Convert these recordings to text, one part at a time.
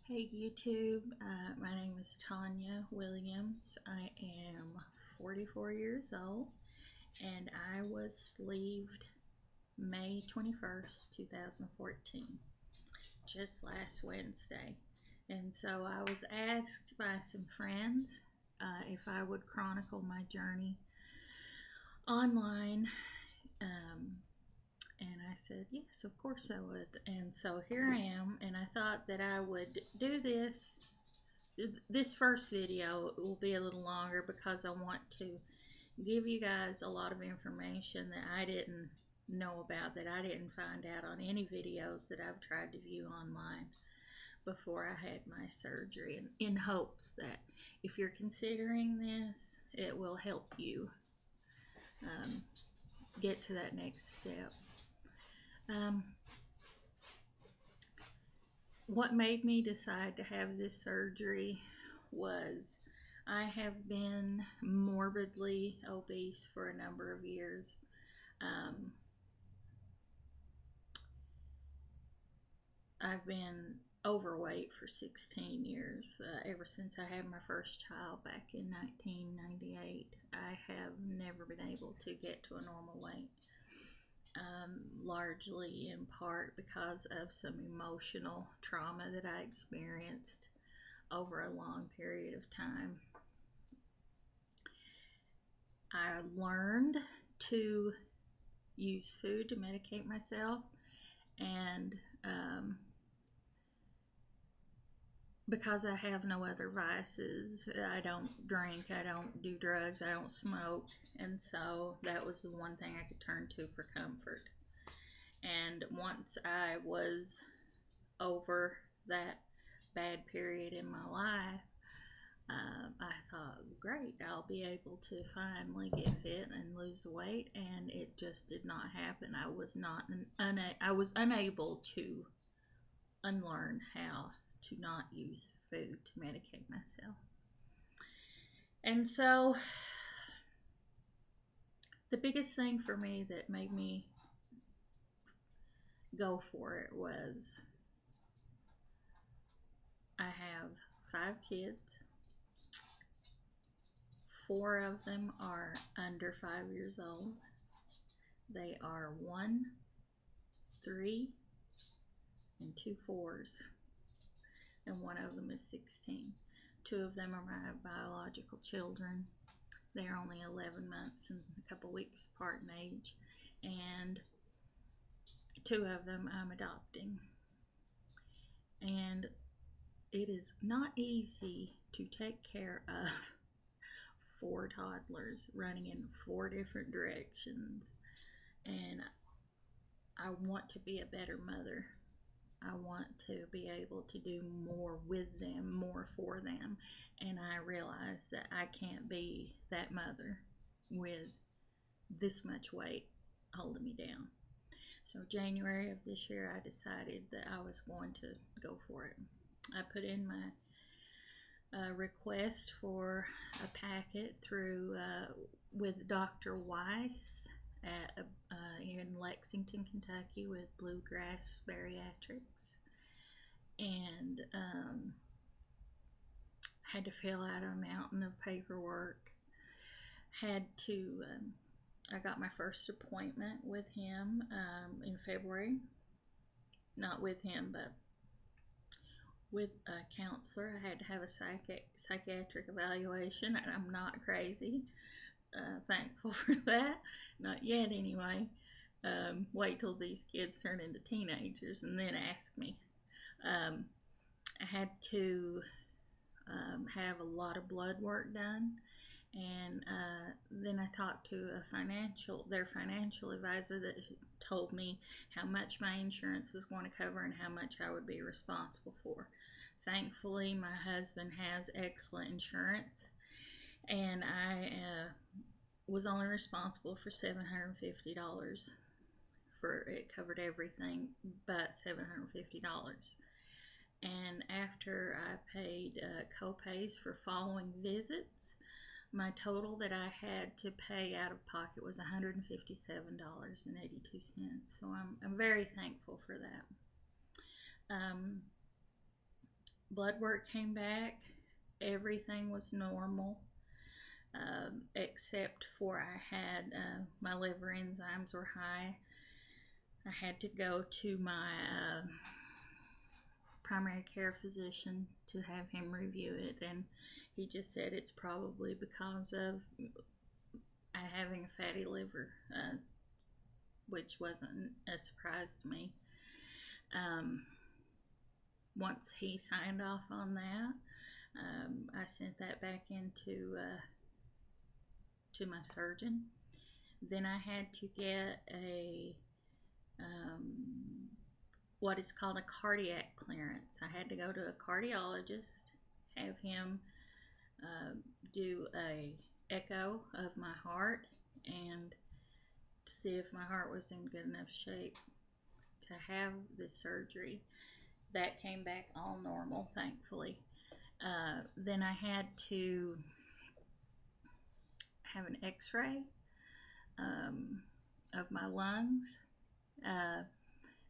Hey YouTube, my name is Tanya Williams. I am 44 years old and I was sleeved May 21st, 2014, just last Wednesday. And so I was asked by some friends if I would chronicle my journey online. And I said, yes, of course I would. And so here I am, and I thought that I would do this. This first video will be a little longer because I want to give you guys a lot of information that I didn't know about, that I didn't find out on any videos that I've tried to view online before I had my surgery, and in hopes that if you're considering this, it will help you get to that next step. What made me decide to have this surgery was I have been morbidly obese for a number of years. I've been overweight for 16 years. Ever since I had my first child back in 1998, I have never been able to get to a normal weight. Largely in part because of some emotional trauma that I experienced over a long period of time. I learned to use food to medicate myself, and because I have no other vices, I don't drink, I don't do drugs, I don't smoke, and so that was the one thing I could turn to for comfort. And once I was over that bad period in my life, I thought, great, I'll be able to finally get fit and lose weight, and it just did not happen. I was unable to unlearn how to not use food to medicate myself. And so the biggest thing for me that made me go for it was I have 5 kids. 4 of them are under 5 years old. They are 1, 3, and 2 4s. And one of them is 16. 2 of them are my biological children. They're only 11 months and a couple weeks apart in age. And 2 of them I'm adopting. And it is not easy to take care of 4 toddlers running in 4 different directions. And I want to be a better mother. I want to be able to do more with them, more for them, and I realize that I can't be that mother with this much weight holding me down. So January of this year, I decided that I was going to go for it. I put in my request for a packet through with Dr. Weiss at in Lexington, Kentucky, with Bluegrass Bariatrics, and had to fill out a mountain of paperwork. I got my first appointment with him in February. Not with him, but with a counselor. I had to have a psychiatric evaluation, and I'm not crazy. Thankful for that. Not yet, anyway. Wait till these kids turn into teenagers and then ask me. I had to have a lot of blood work done, and then I talked to their financial advisor that told me how much my insurance was going to cover and how much I would be responsible for. Thankfully, my husband has excellent insurance, and I was only responsible for $750. It covered everything but $750. And after I paid co-pays for following visits, my total that I had to pay out of pocket was $157.82. So I'm very thankful for that. blood work came back. Everything was normal, except for I had my liver enzymes were high. I had to go to my primary care physician to have him review it, and he just said it's probably because of having a fatty liver, which wasn't a surprise to me. Once he signed off on that, I sent that back into to my surgeon. Then I had to get a what is called a cardiac clearance. I had to go to a cardiologist, have him do a echo of my heart, and to see if my heart was in good enough shape to have this surgery. That came back all normal, thankfully. Then I had to have an x-ray of my lungs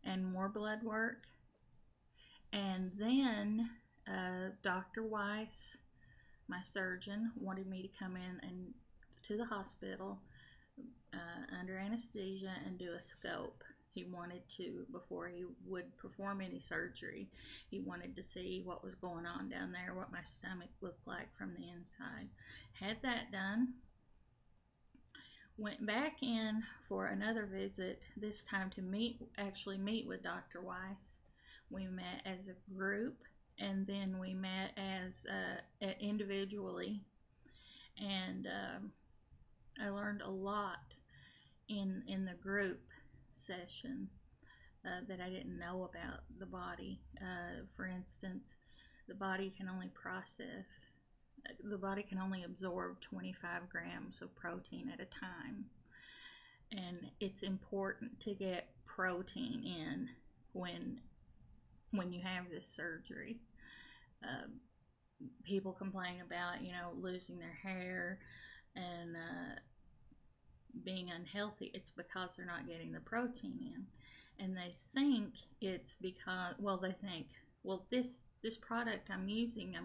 and more blood work. And then Dr. Weiss, my surgeon, wanted me to come in and to the hospital under anesthesia and do a scope. He wanted to, before he would perform any surgery, he wanted to see what was going on down there, what my stomach looked like from the inside. Had that done. Went back in for another visit, this time to actually meet with Dr. Weiss. We met as a group, and then we met as individually, and I learned a lot in the group session that I didn't know about the body. For instance, the body can only absorb 25 grams of protein at a time, and it's important to get protein in when you have this surgery. People complain about losing their hair and being unhealthy. It's because they're not getting the protein in, and they think it's because this product I'm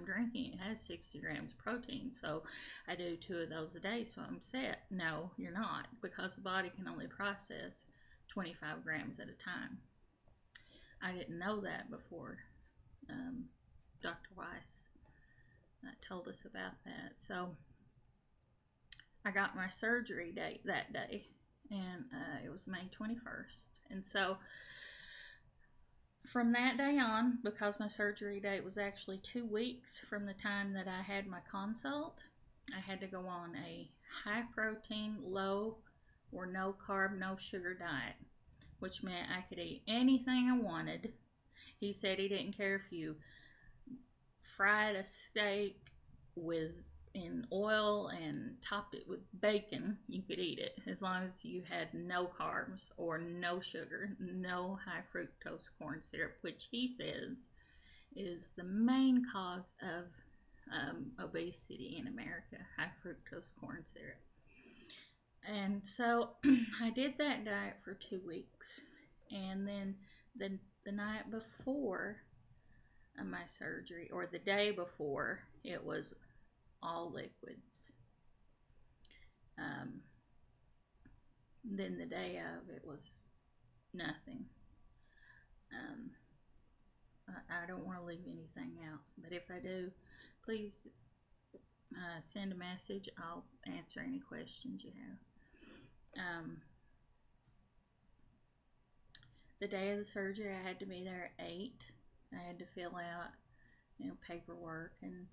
drinking, it has 60 grams of protein, so I do 2 of those a day, so I'm set. No, you're not, because the body can only process 25 grams at a time. I didn't know that before Dr. Weiss told us about that. So I got my surgery date that day, and it was May 21st. And so from that day on, because my surgery date was actually 2 weeks from the time that I had my consult, I had to go on a high protein, low or no carb, no sugar diet, which meant I could eat anything I wanted. He said he didn't care if you fried a steak in oil and topped it with bacon, you could eat it, as long as you had no carbs or no sugar, no high fructose corn syrup, which he says is the main cause of obesity in America, high fructose corn syrup. And so I did that diet for 2 weeks, and then the night before my surgery, or the day before, it was all liquids. Then the day of, it was nothing. I don't want to leave anything else, but if I do, please send a message. I'll answer any questions you have. The day of the surgery, I had to be there at 8. I had to fill out paperwork, and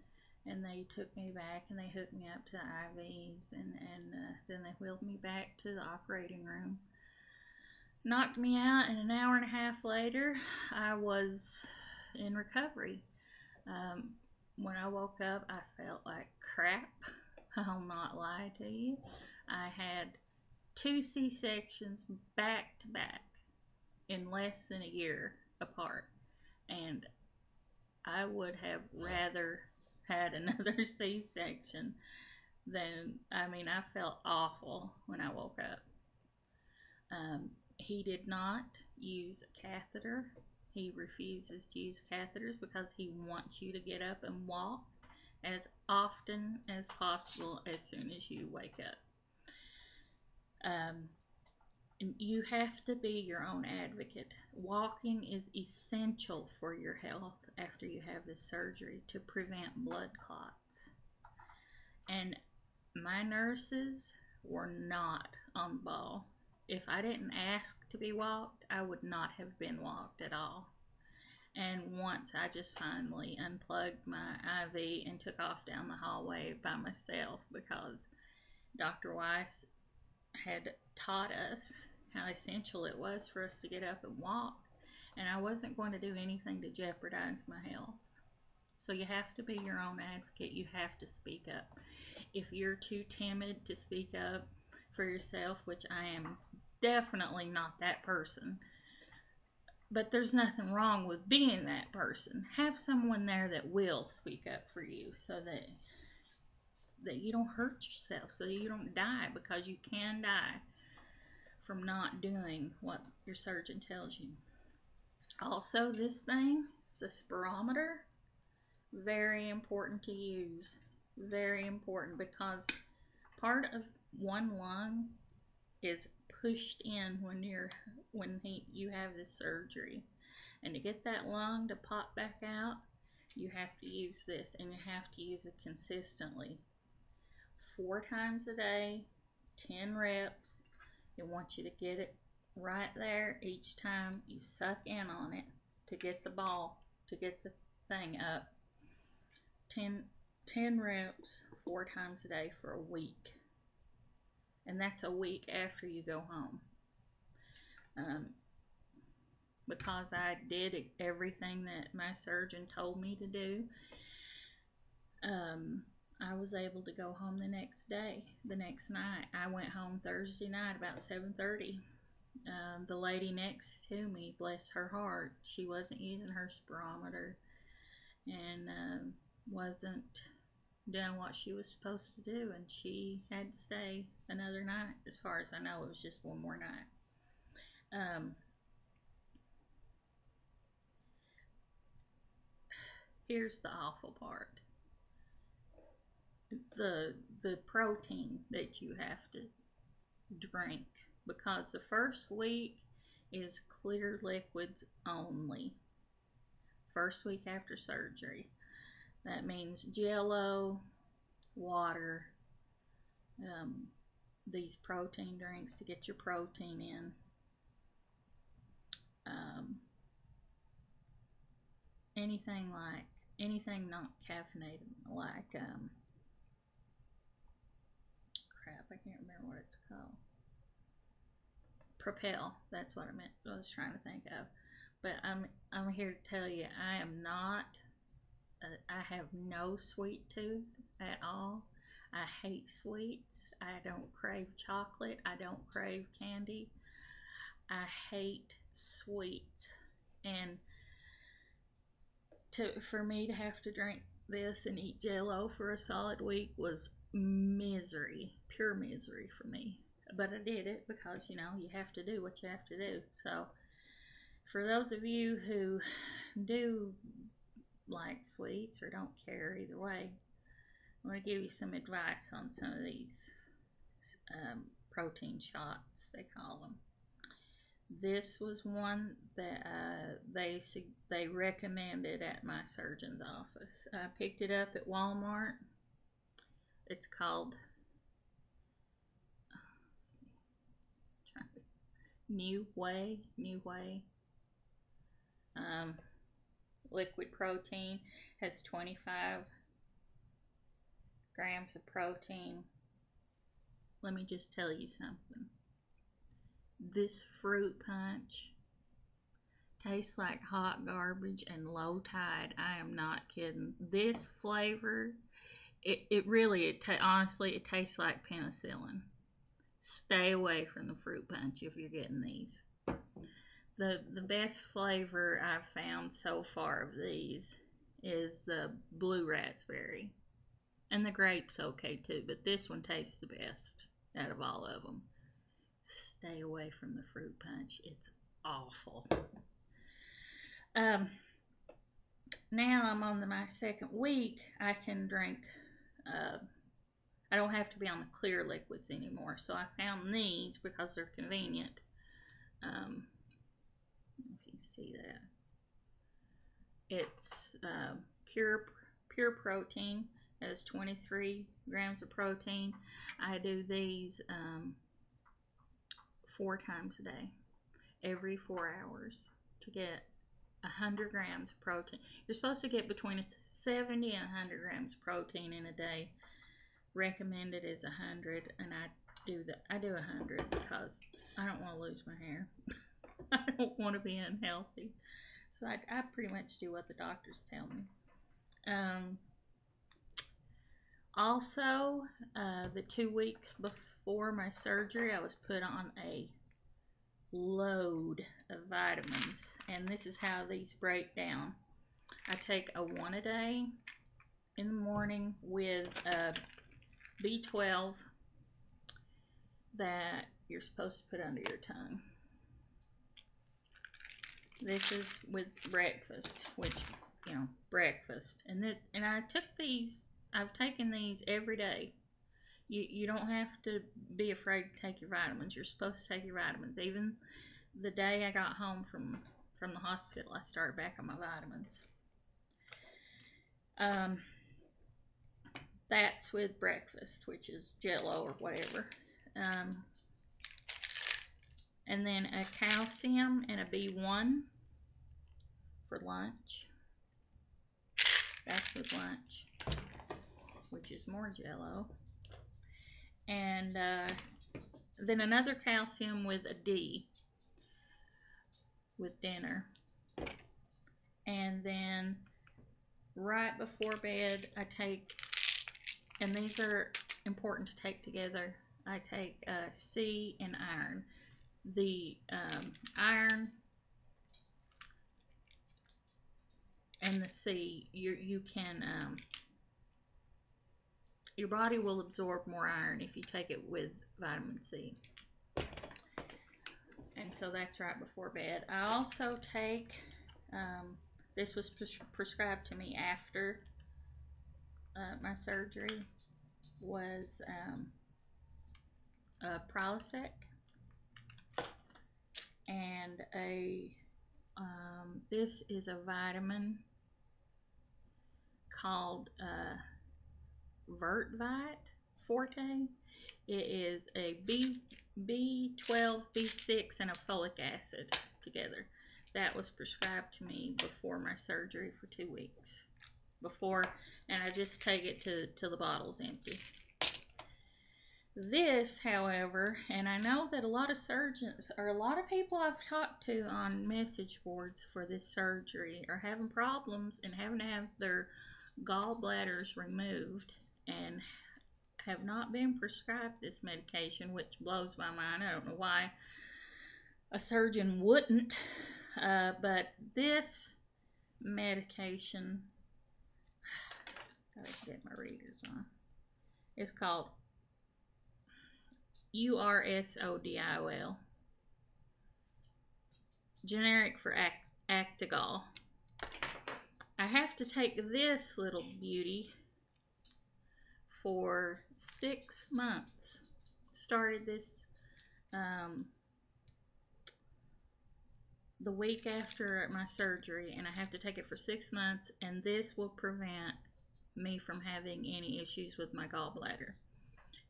they took me back and they hooked me up to the IVs, and then they wheeled me back to the operating room, knocked me out, and an hour and a half later I was in recovery. When I woke up, I felt like crap. I'll not lie to you. I had 2 C-sections back to back in less than a year apart, and I would have rather had another C-section I felt awful when I woke up. He did not use a catheter. He refuses to use catheters because he wants you to get up and walk as often as possible as soon as you wake up. You have to be your own advocate. Walking is essential for your health after you have this surgery to prevent blood clots. And my nurses were not on the ball. If I didn't ask to be walked, I would not have been walked at all. And once I just finally unplugged my IV and took off down the hallway by myself because Dr. Weiss had taught us how essential it was for us to get up and walk, and I wasn't going to do anything to jeopardize my health. So you have to be your own advocate. You have to speak up. If you're too timid to speak up for yourself, which I am definitely not that person, but there's nothing wrong with being that person. Have someone there that will speak up for you so that you don't hurt yourself, so that you don't die, because you can die from not doing what your surgeon tells you. Also, this thing is a spirometer. Very important to use. Very important, because part of one lung is pushed in when you have this surgery, and to get that lung to pop back out, you have to use this, and you have to use it consistently. 4 times a day, 10 reps. They want you to get it right there each time you suck in on it to get the thing up. 10 reps 4 times a day for a week. And that's a week after you go home. Because I did everything that my surgeon told me to do, I was able to go home the next night. I went home Thursday night about 7:30. The lady next to me, bless her heart, she wasn't using her spirometer and wasn't doing what she was supposed to do, and she had to stay another night. As far as I know, it was just one more night. Here's the awful part. The protein that you have to drink, because the first week is clear liquids only. First week after surgery. That means Jello, water, these protein drinks to get your protein in. Anything not caffeinated, like crap, I can't remember what it's called. Propel, that's what I was trying to think of. But I'm here to tell you, I have no sweet tooth at all. I hate sweets. I don't crave chocolate. I don't crave candy. I hate sweets. And for me to have to drink this and eat Jello for a solid week was misery, pure misery for me. But I did it because, you have to do what you have to do. So for those of you who do like sweets or don't care, either way, I'm going to give you some advice on some of these protein shots, they call them. This was one that they recommended at my surgeon's office. I picked it up at Walmart. It's called New Way. Liquid protein, has 25 grams of protein. Let me just tell you something. This fruit punch tastes like hot garbage and low tide. I am not kidding. This flavor, honestly, it tastes like penicillin. Stay away from the fruit punch if you're getting these. The best flavor I've found so far of these is the blue raspberry. And the grape's okay too, but this one tastes the best out of all of them. Stay away from the fruit punch. It's awful. Now I'm on my second week. I can drink. I don't have to be on the clear liquids anymore. So I found these because they're convenient. If you can see that, it's pure protein. It has 23 grams of protein. I do these 4 times a day, every 4 hours, to get 100 grams of protein. You're supposed to get between 70 and 100 grams of protein in a day. Recommended is 100, and I do 100 because I don't want to lose my hair. I don't want to be unhealthy, so I pretty much do what the doctors tell me. Also, the 2 weeks before my surgery, I was put on a load of vitamins, and this is how these break down. I take a 1 a day in the morning with B12 that you're supposed to put under your tongue. This is with breakfast, which, breakfast. And I took these, I've taken these every day. You don't have to be afraid to take your vitamins. You're supposed to take your vitamins. Even the day I got home from the hospital, I started back on my vitamins. That's with breakfast, which is Jello or whatever. And then a calcium and a B1 for lunch. That's with lunch, which is more Jello. And then another calcium with a D with dinner. And then right before bed, I take, and these are important to take together, I take C and iron. The iron and the C, you can, your body will absorb more iron if you take it with vitamin C. And so that's right before bed. I also take, this was prescribed to me after my surgery, was Prilosec and this is a vitamin called Vertvite Forte. It is a B12, B6, and a folic acid together. That was prescribed to me before my surgery for 2 weeks. And I just take it till the bottle's empty. This, however, and I know that a lot of surgeons, or a lot of people I've talked to on message boards for this surgery, are having problems and having to have their gallbladders removed and have not been prescribed this medication, which blows my mind. I don't know why a surgeon wouldn't, but this medication, gotta get my readers on, it's called Ursodiol, generic for Actigol. I have to take this little beauty for 6 months. Started this the week after my surgery, and I have to take it for 6 months, and this will prevent me from having any issues with my gallbladder,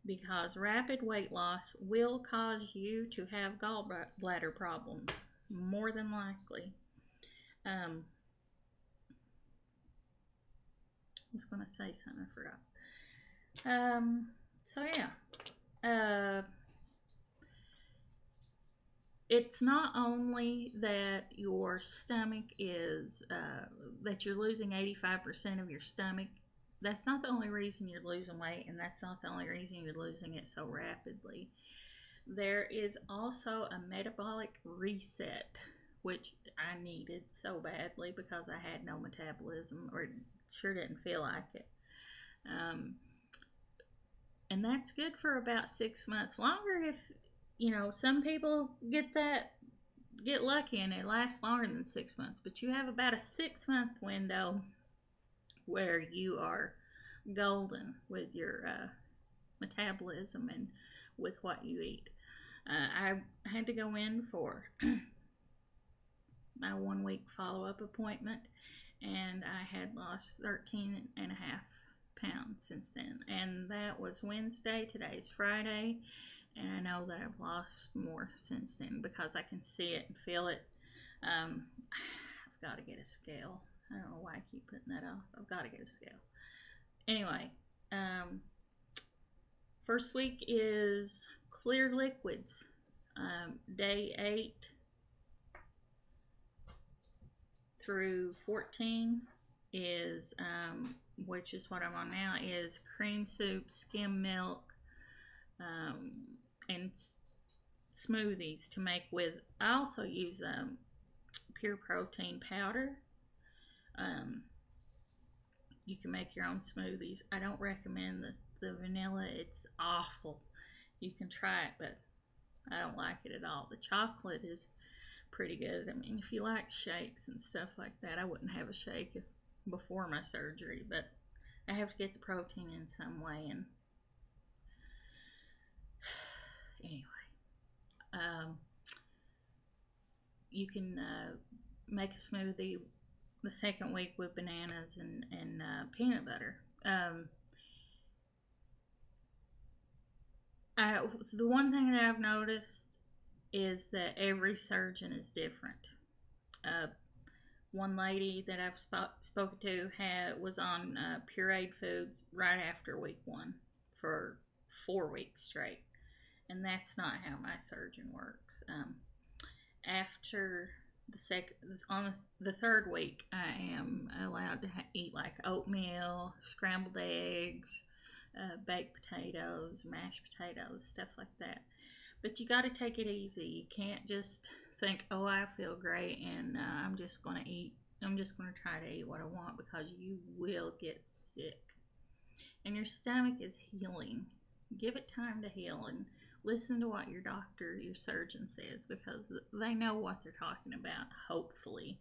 because rapid weight loss will cause you to have gallbladder problems, more than likely. I was going to say something, I forgot. So yeah, it's not only that your stomach is, that you're losing 85% of your stomach. That's not the only reason you're losing weight, and that's not the only reason you're losing it so rapidly. There is also a metabolic reset, which I needed so badly because I had no metabolism, or sure didn't feel like it. And that's good for about 6 months. Longer if, some people get that get lucky and it lasts longer than 6 months, but you have about a 6-month window where you are golden with your metabolism and with what you eat. I had to go in for my 1 week follow-up appointment, and I had lost 13.5 pounds since then. And that was Wednesday. Today's Friday, and I know that I've lost more since then because I can see it and feel it. I've got to get a scale. I don't know why I keep putting that off. I've got to get a scale. Anyway, first week is clear liquids. Day 8 through 14 is, which is what I'm on now, is cream soup, skim milk, and smoothies to make with. I also use pure protein powder. You can make your own smoothies. I don't recommend the vanilla. It's awful. You can try it, but I don't like it at all. The chocolate is pretty good. I mean, if you like shakes and stuff like that, I wouldn't have a shake before my surgery, but I have to get the protein in some way. And anyway, you can make a smoothie the second week with bananas and peanut butter. The one thing that I've noticed is that every surgeon is different. One lady that I've spoken to was on pureed foods right after week 1 for 4 weeks straight, and that's not how my surgeon works. After on the 3rd week, I am allowed to eat like oatmeal, scrambled eggs, baked potatoes, mashed potatoes, stuff like that. But you got to take it easy. You can't just think, oh, I feel great, and I'm just going to try to eat what I want, because you will get sick. And your stomach is healing. Give it time to heal, and listen to what your doctor, your surgeon says, because they know what they're talking about, hopefully.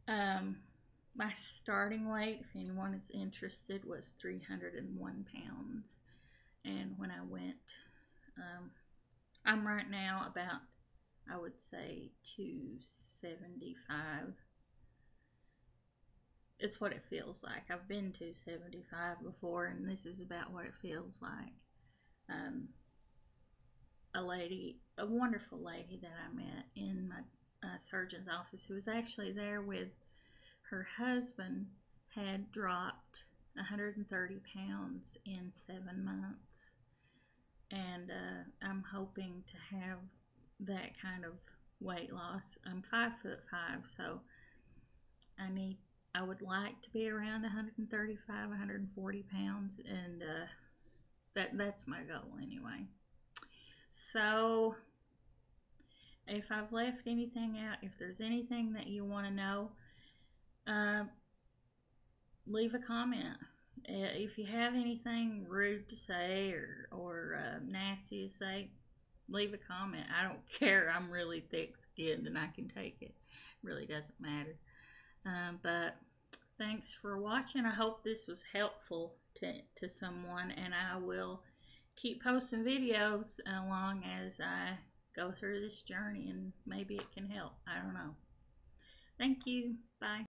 My starting weight, if anyone is interested, was 301 pounds. And when I went, I'm right now about, I would say, 275. It's what it feels like. I've been 275 before, and this is about what it feels like. A wonderful lady that I met in my surgeon's office, who was actually there with her husband, had dropped 130 pounds in 7 months. And I'm hoping to have that kind of weight loss. I'm 5'5", so I would like to be around 135, 140 pounds, and that's my goal anyway. So if I've left anything out, if there's anything that you want to know, leave a comment. If you have anything rude to say or nasty to say, leave a comment. I don't care. I'm really thick-skinned and I can take it. It really doesn't matter. But thanks for watching. I hope this was helpful to someone, and I will keep posting videos along as I go through this journey, and maybe it can help. I don't know. Thank you. Bye.